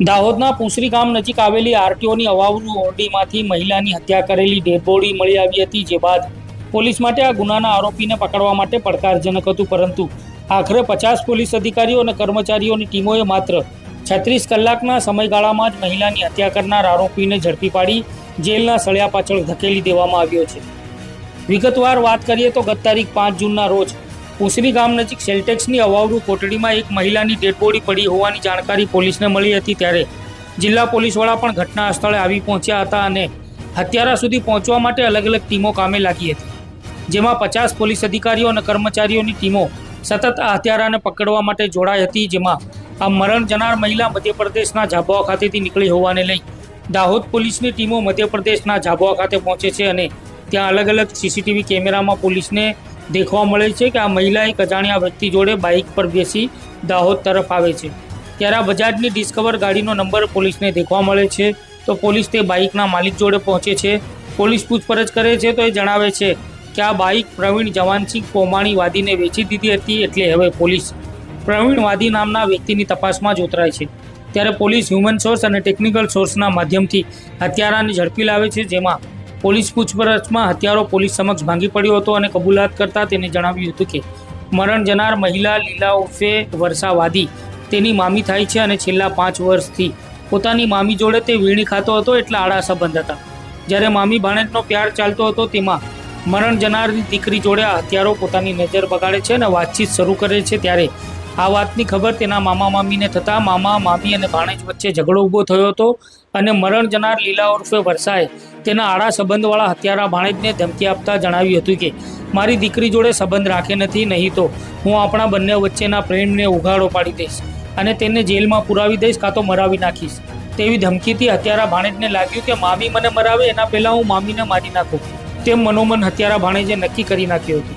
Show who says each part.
Speaker 1: દાહોદના પુસરી ગામ નજીક આવેલી આરટીઓની અવાવરૂ ઓરડીમાંથી મહિલાની હત્યા કરેલી ડેડ બોડી મળી આવી હતી, જે બાદ પોલીસ માટે આ ગુનાના આરોપીને પકડવા માટે પડકારજનક હતું, પરંતુ આખરે 50 પોલીસ અધિકારીઓ અને કર્મચારીઓની ટીમોએ માત્ર 36 કલાકના સમયગાળામાં જ મહિલાની હત્યા કરનાર આરોપીને ઝડપી પાડી જેલના સળિયા પાછળ ધકેલી દેવામાં આવ્યો છે। વિગતવાર વાત કરીએ તો ગત તારીખ 5 જૂનના રોજ પુસરી ગામ નજીક સેલ્ટેક્સની અવાવરૂ કોટડીમાં એક મહિલાની ડેડ બોડી પડી હોવાની જાણકારી પોલીસને મળી હતી, ત્યારે જિલ્લા પોલીસ વડા પણ ઘટના સ્થળે આવી પહોંચ્યા હતા અને હત્યારા સુધી પહોંચવા માટે અલગ અલગ ટીમો કામે લાગી હતી, જેમાં 50 પોલીસ અધિકારીઓ અને કર્મચારીઓની ટીમો સતત આ હત્યારાને પકડવા માટે જોડાઈ હતી, જેમાં આ મરણ જનાર મહિલા મધ્યપ્રદેશના ઝાબુઆ ખાતેથી નીકળી હોવાને લઈ દાહોદ પોલીસની ટીમો મધ્યપ્રદેશના ઝાબુઆ ખાતે પહોંચે છે અને ત્યાં અલગ અલગ સીસીટીવી કેમેરામાં પોલીસને દેખવા મળે છે કે આ મહિલા એક અજાણ્યા વ્યક્તિ જોડે બાઇક પર બેસી દાહોદ તરફ આવે છે, ત્યારે આ બજાજની ડિસ્કવર ગાડીનો નંબર પોલીસને દેખવા મળે છે, તો પોલીસ તે બાઇકના માલિક જોડે પહોંચે છે। પોલીસ પૂછપરછ કરે છે તો એ જણાવે છે કે આ બાઇક પ્રવીણ જવાનસિંહ કોમાણી વાદીને વેચી દીધી હતી, એટલે હવે પોલીસ પ્રવીણ વાદી નામના વ્યક્તિની તપાસમાં જ ઉતરાય છે। ત્યારે પોલીસ હ્યુમન સોર્સ અને ટેકનિકલ સોર્સના માધ્યમથી હત્યારાને ઝડપી લાવે છે, જેમાં પોલીસ પૂછપરછમાં હત્યારો પોલીસ સમક્ષ ભાંગી પડ્યો હતો અને કબૂલાત કરતા તેને જણાવ્યું હતું કે મરણ જનાર મહિલા લીલા ઉર્ફે વર્ષા વાદી તેની મામી થાય છે અને છેલ્લા 5 વર્ષથી પોતાની મામી જોડે તે વીણી ખાતો હતો, એટલે આડા સંબંધ હતા। જ્યારે મામી ભાણેજનો પ્યાર ચાલતો હતો, તેમાં મરણ જનારની દીકરી જોડે આ હત્યારો પોતાની નજર બગાડે છે અને વાતચીત શરૂ કરે છે, ત્યારે આ વાતની ખબર તેના મામા મામીને થતાં મામા મામી અને ભાણેજ વચ્ચે ઝઘડો ઊભો થયો હતો અને મરણ જનાર લીલા ઉર્ફે વર્ષાએ તેના આડા સંબંધવાળા હત્યારા ભાણેજને ધમકી આપતા જણાવ્યું હતું કે મારી દીકરી જોડે સંબંધ રાખે નથી, નહીં તો હું આપણા બંને વચ્ચેના પ્રેમને ઉઘાડો પાડી દઈશ અને તેને જેલમાં પુરાવી દઈશ, કાં તો મરાવી નાખીશ તેવી ધમકીથી હત્યારા ભાણેજને લાગ્યું કે મામી મને મરાવે એના પહેલાં હું મામીને મારી નાખું, તેમ મનોમન હત્યારા ભાણેજે નક્કી કરી નાખ્યું હતું।